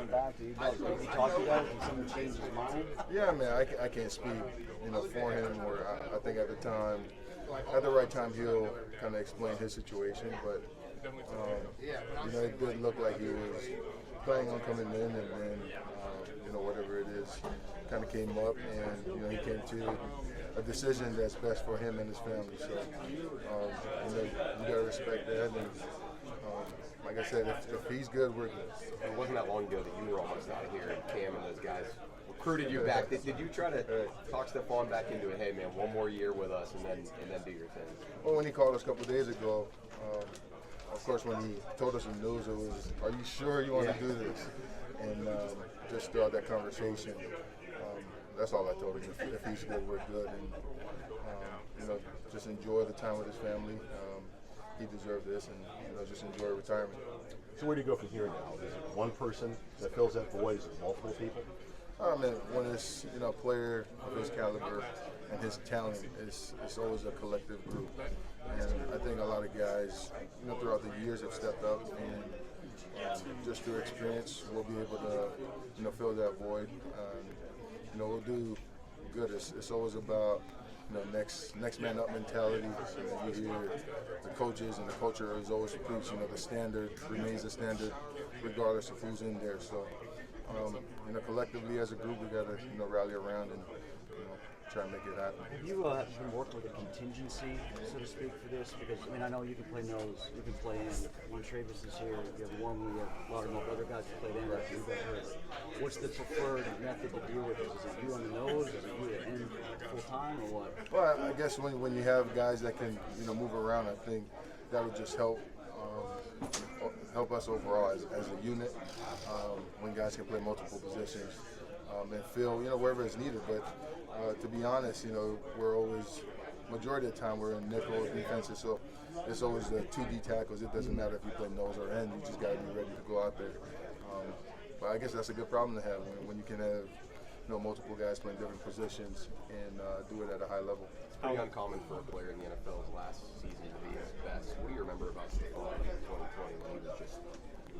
coming back? Did you talk to you guys? Did someone change his mind? Yeah, man, I can't speak, for him. Or I think at the right time, he'll kind of explain his situation. But it did look like he was planning on coming in, and then whatever it is, kind of came up, and he came to a decision that's best for him and his family. So you gotta respect that. And like I said, if he's good, we're good. It wasn't that long ago that you were almost out of here, and Cam and those guys recruited you back. Did you try to talk Stephon back into it? Hey, man, one more year with us, and then do your thing. Well, when he called us a couple of days ago, of course, when he told us the news, it was, "Are you sure you want to do this?" And just throughout that conversation, that's all I told him. If he's good, we're good, and just enjoy the time with his family. He deserved this, and just enjoy retirement. So where do you go from here now? Is it one person that fills that void? Is it multiple people? When it's a player of his caliber and his talent, it's always a collective group. And I think a lot of guys, throughout the years have stepped up, and just through experience, we'll be able to, fill that void. We'll do good. It's always about next man up mentality. You hear the coaches and the culture is always preach. The standard remains the standard, regardless of who's in there. So, collectively as a group, we got to rally around and try and make it happen. Have you been working with a contingency, so to speak, for this? Because I know you can play nose, you can play in. When Travis is here, you have Wormley, you have a lot of other guys who played in after you got hurt. What's the preferred method to deal with this? Is it you on the nose? Is it you in full time, or what? Well, I guess when you have guys that can move around, I think that would just help us overall as a unit. When guys can play multiple positions and fill wherever it's needed. But to be honest, we're always, majority of the time, we're in nickel defenses, so it's always the 2D tackles. It doesn't matter if you play nose or end, you just got to be ready to go out there. But I guess that's a good problem to have when you can have multiple guys playing different positions and do it at a high level. It's pretty uncommon for a player in the NFL's last season to be his best. What do you remember about Stephon in 2020 when he was just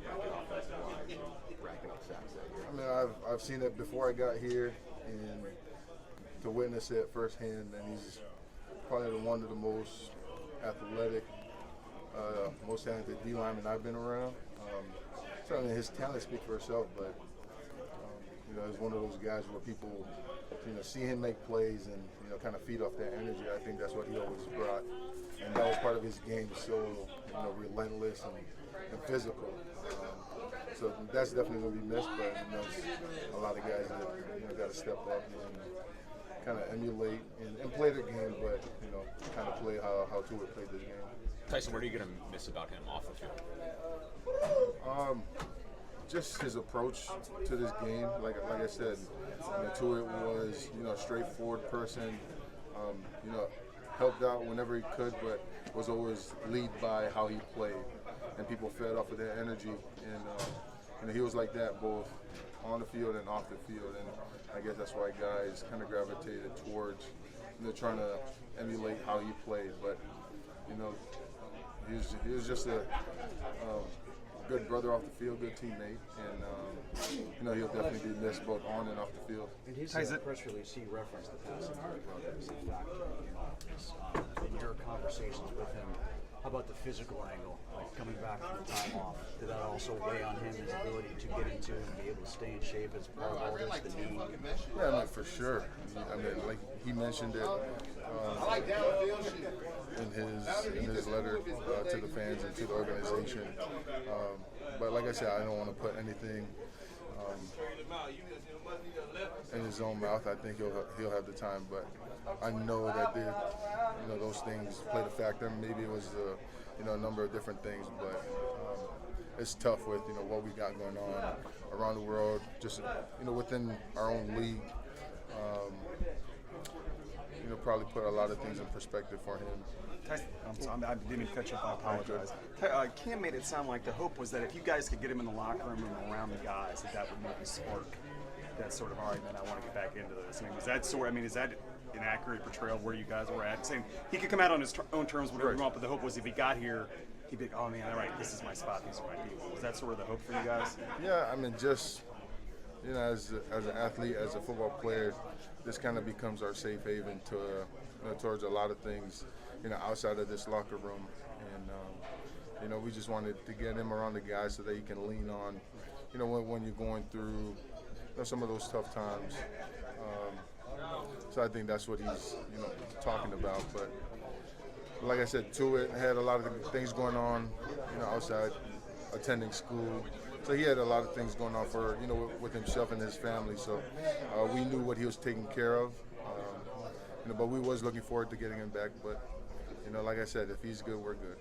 racking offensive line, racking up sacks that year? I've seen it before I got here, and to witness it firsthand, and he's probably one of the most athletic, most talented D linemen I've been around. So his talent speaks for itself, but he's one of those guys where people, see him make plays and kind of feed off that energy. I think that's what he always brought, and that was part of his game. So relentless and physical. So that's definitely going to be missed, but a lot of guys that got to step up and kind of emulate and play their game, but kind of play how Tuitt played this game. Tyson, what are you going to miss about him off the field? Just his approach to this game. Like I said, Tuitt was a straightforward person. Helped out whenever he could, but was always lead by how he played, and people fed off of that energy. And he was like that both on the field and off the field. And I guess that's why guys kind of gravitated towards trying to emulate how he played. But he was just a good brother off the field, good teammate, and he'll definitely be missed both on and off the field. In his press release, he referenced the passing of his brother as a factor in all of this. In your conversations with him, how about the physical angle, like coming back from the time off? Did that also weigh on him, his ability to get into and be able to stay in shape as part of all this, the knee? Yeah, for sure. Like he mentioned it in his letter to the fans and to the organization. But like I said, I don't want to put anything in his own mouth. I think he'll have the time, but I know that those things played a factor. Maybe it was a number of different things, but it's tough with what we got going on around the world, just within our own league. Probably put a lot of things in perspective for him. I'm sorry, I didn't mean to cut you off. I apologize. Cam made it sound like the hope was that if you guys could get him in the locker room and around the guys, that would maybe spark that sort of, all right, man, I want to get back into this. Is that an accurate portrayal of where you guys were at? Saying he could come out on his own terms, whatever you want, but the hope was if he got here, he'd be like, oh man, all right, this is my spot, these are my people. Was that sort of the hope for you guys? Yeah, just you know, as an athlete, as a football player, this kind of becomes our safe haven to, you know, towards a lot of things, you know, outside of this locker room. And, you know, we just wanted to get him around the guys so that he can lean on, you know, when you're going through, you know, some of those tough times. So I think that's what he's, you know, talking about. But like I said, Tuitt had a lot of things going on, you know, outside attending school. So he had a lot of things going on for, you know, with himself and his family. So we knew what he was taking care of. You know, but we was looking forward to getting him back. But, you know, like I said, if he's good, we're good.